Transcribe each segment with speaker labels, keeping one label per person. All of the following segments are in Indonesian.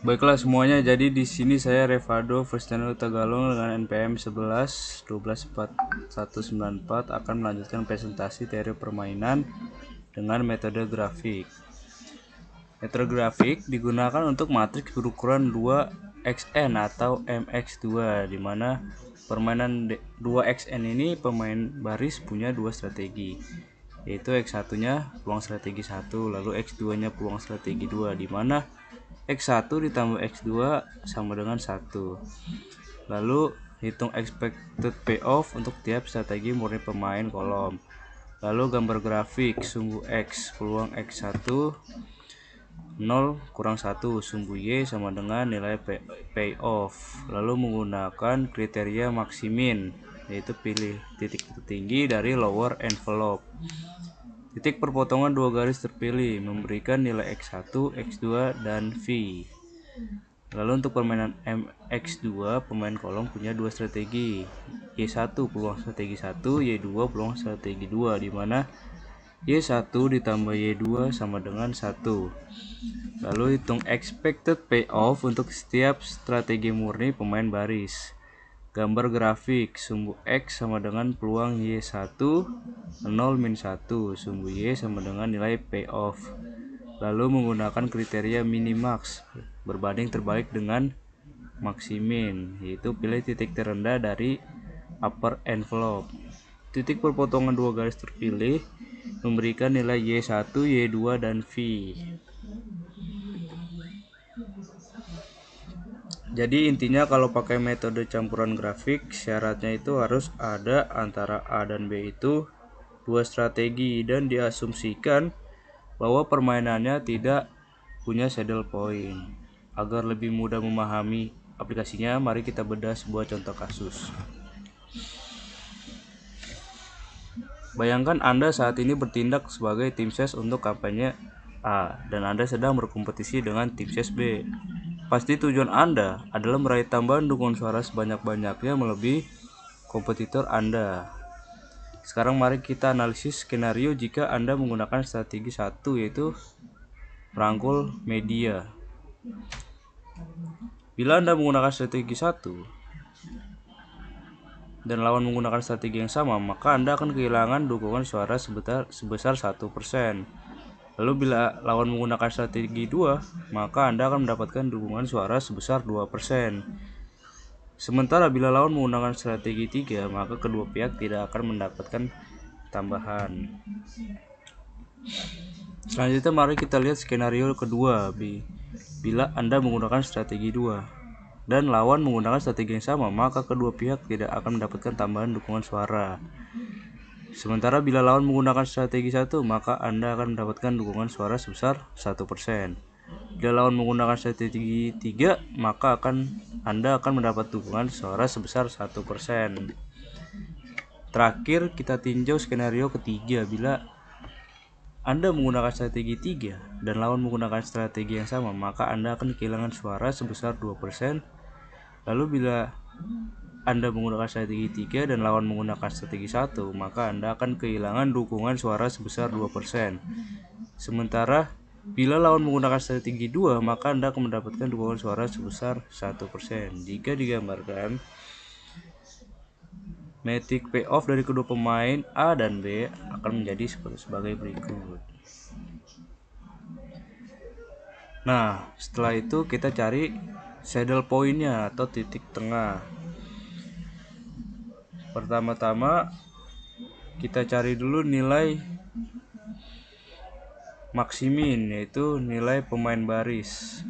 Speaker 1: Baiklah semuanya, jadi di sini saya Revado First Channel Tagalog dengan NPM 11 124 akan melanjutkan presentasi teori permainan dengan metode grafik. Metode grafik digunakan untuk matriks berukuran 2xn atau mx2, di mana permainan 2xn ini pemain baris punya dua strategi, yaitu x1 nya peluang strategi 1, lalu x2 nya peluang strategi 2, di mana x1 ditambah x2 sama dengan 1. Lalu hitung expected payoff untuk tiap strategi murni pemain kolom. Lalu gambar grafik sumbu x peluang x1 0 kurang 1 sumbu y sama dengan nilai payoff. Lalu menggunakan kriteria maksimin, yaitu pilih titik tertinggi dari lower envelope. Titik perpotongan dua garis terpilih memberikan nilai x1, x2, dan v. Lalu untuk permainan mx2, pemain kolom punya dua strategi, y1 peluang strategi 1, y2 peluang strategi 2, di mana y1 ditambah y2 sama dengan 1. Lalu hitung expected payoff untuk setiap strategi murni pemain baris. Gambar grafik sumbu x sama dengan peluang y1 0 min 1 sumbu y sama dengan nilai payoff. Lalu menggunakan kriteria minimax berbanding terbalik dengan maksimin, yaitu pilih titik terendah dari upper envelope. Titik perpotongan dua garis terpilih memberikan nilai y1, y2, dan v. Jadi intinya kalau pakai metode campuran grafik, syaratnya itu harus ada antara A dan B itu dua strategi, dan diasumsikan bahwa permainannya tidak punya saddle point. Agar lebih mudah memahami aplikasinya, mari kita bedah sebuah contoh kasus. Bayangkan Anda saat ini bertindak sebagai tim ses untuk kampanye A, dan Anda sedang berkompetisi dengan tim ses B. Pasti tujuan Anda adalah meraih tambahan dukungan suara sebanyak-banyaknya melebihi kompetitor Anda. Sekarang mari kita analisis skenario jika Anda menggunakan strategi 1, yaitu merangkul media. Bila Anda menggunakan strategi 1 dan lawan menggunakan strategi yang sama, maka Anda akan kehilangan dukungan suara sebesar 1%. Lalu bila lawan menggunakan strategi 2, maka Anda akan mendapatkan dukungan suara sebesar 2%. Sementara bila lawan menggunakan strategi 3, maka kedua pihak tidak akan mendapatkan tambahan. Selanjutnya mari kita lihat skenario kedua, bila Anda menggunakan strategi 2 dan lawan menggunakan strategi yang sama, maka kedua pihak tidak akan mendapatkan tambahan dukungan suara. Sementara bila lawan menggunakan strategi 1, maka Anda akan mendapatkan dukungan suara sebesar 1%. Bila lawan menggunakan strategi 3, maka Anda akan mendapat dukungan suara sebesar 1%. Terakhir kita tinjau skenario ketiga, bila Anda menggunakan strategi 3 dan lawan menggunakan strategi yang sama, maka Anda akan kehilangan suara sebesar 2%. Lalu bila Anda menggunakan strategi 3 dan lawan menggunakan strategi 1, maka Anda akan kehilangan dukungan suara sebesar 2%. Sementara bila lawan menggunakan strategi 2, maka Anda akan mendapatkan dukungan suara sebesar 1%. Jika digambarkan, metric payoff dari kedua pemain A dan B akan menjadi sebagai berikut. Nah, setelah itu kita cari saddle point-nya atau titik tengah. Pertama-tama kita cari dulu nilai maksimin, yaitu nilai pemain baris.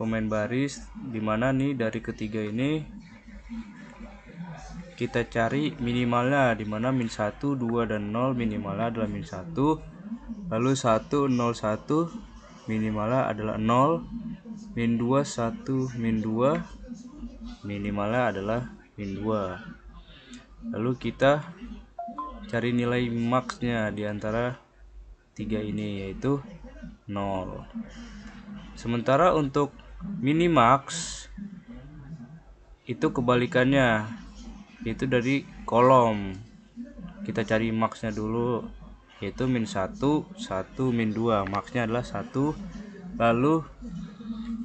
Speaker 1: Pemain baris dimana nih dari ketiga ini kita cari minimalnya, dimana min 1, 2, dan 0 minimalnya adalah min 1. Lalu 1, 0, 1 minimalnya adalah 0. Min 2, 1, min 2 minimalnya adalah min 2. Lalu kita cari nilai max-nya di antara tiga ini, yaitu 0. Sementara untuk minimax itu kebalikannya, yaitu dari kolom. Kita cari max-nya dulu, yaitu min 1, 1, min 2. Max-nya adalah 1. Lalu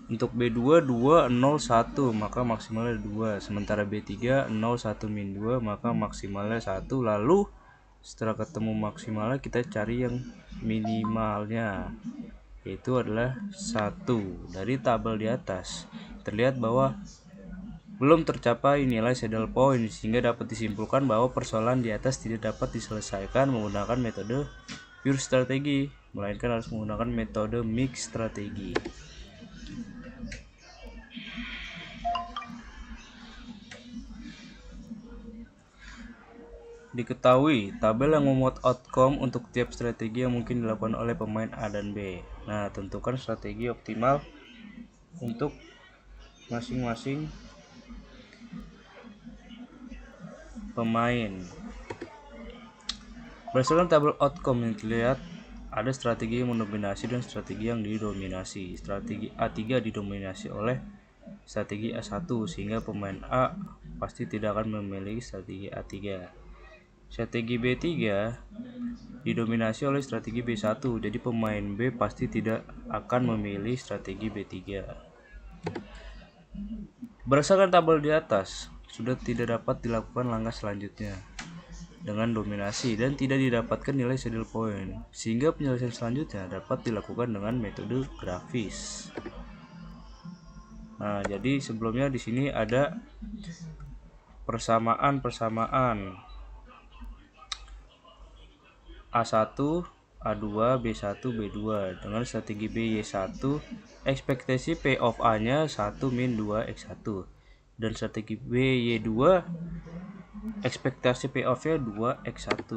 Speaker 1: Untuk B2 2 0 1 maka maksimalnya 2, sementara B3 0 1 min 2 maka maksimalnya 1. Lalu setelah ketemu maksimalnya kita cari yang minimalnya, yaitu adalah 1. Dari tabel di atas terlihat bahwa belum tercapai nilai saddle point, sehingga dapat disimpulkan bahwa persoalan di atas tidak dapat diselesaikan menggunakan metode pure strategi, melainkan harus menggunakan metode mix strategi. Diketahui tabel yang memuat outcome untuk tiap strategi yang mungkin dilakukan oleh pemain A dan B. Nah, tentukan strategi optimal untuk masing-masing pemain. Berdasarkan tabel outcome yang terlihat, ada strategi yang mendominasi dan strategi yang didominasi. Strategi A3 didominasi oleh strategi A1, sehingga pemain A pasti tidak akan memilih strategi A3. Strategi B3 didominasi oleh strategi B1, jadi pemain B pasti tidak akan memilih strategi B3. Berdasarkan tabel di atas, sudah tidak dapat dilakukan langkah selanjutnya dengan dominasi dan tidak didapatkan nilai saddle point, sehingga penyelesaian selanjutnya dapat dilakukan dengan metode grafis. Nah, jadi sebelumnya di sini ada persamaan A1, A2, B1, B2 dengan strategi BY1, ekspektasi P of A-nya 1 min 2 X1, dan strategi BY2, ekspektasi P of-nya 2 X1.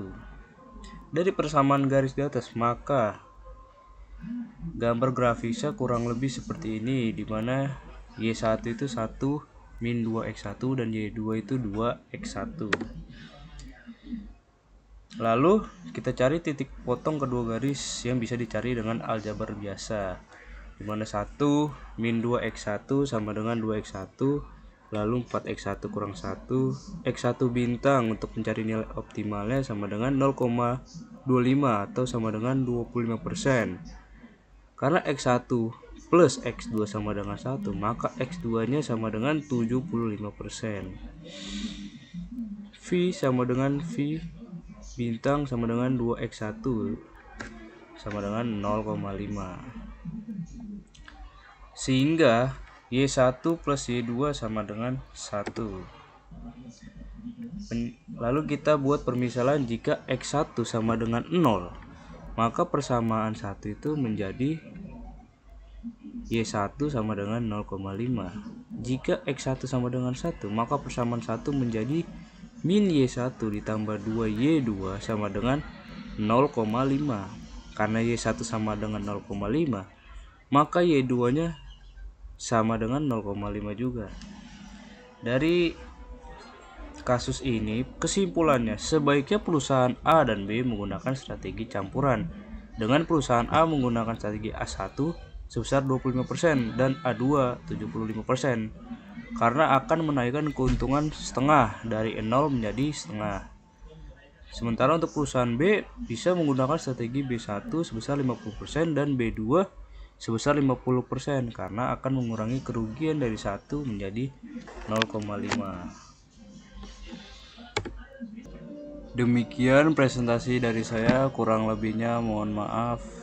Speaker 1: Dari persamaan garis di atas, maka gambar grafisnya kurang lebih seperti ini, di mana Y1 itu 1 min 2 X1 dan Y2 itu 2 X1. Lalu kita cari titik potong kedua garis yang bisa dicari dengan aljabar biasa, di mana 1 min 2 X1 sama dengan 2 X1, lalu 4 X1 kurang 1, X1 bintang untuk mencari nilai optimalnya sama dengan 0,25 atau sama dengan 25%. Karena X1 plus X2 sama dengan 1, maka X2 nya sama dengan 75%. V sama dengan V bintang sama dengan 2X1 sama dengan 0,5, sehingga Y1 plus Y2 sama dengan 1. Lalu kita buat permisalan jika X1 sama dengan 0, maka persamaan 1 itu menjadi Y1 sama dengan 0,5. Jika X1 sama dengan 1, maka persamaan 1 menjadi min Y1 ditambah 2Y2 sama dengan 0,5. Karena Y1 sama dengan 0,5, maka Y2 nya sama dengan 0,5 juga. Dari kasus ini, kesimpulannya sebaiknya perusahaan A dan B menggunakan strategi campuran, dengan perusahaan A menggunakan strategi A1 sebesar 25% dan A2 75%, karena akan menaikkan keuntungan setengah dari 0 menjadi setengah. Sementara untuk perusahaan B bisa menggunakan strategi B1 sebesar 50% dan B2 sebesar 50%, karena akan mengurangi kerugian dari 1 menjadi 0,5. Demikian presentasi dari saya, kurang lebihnya mohon maaf.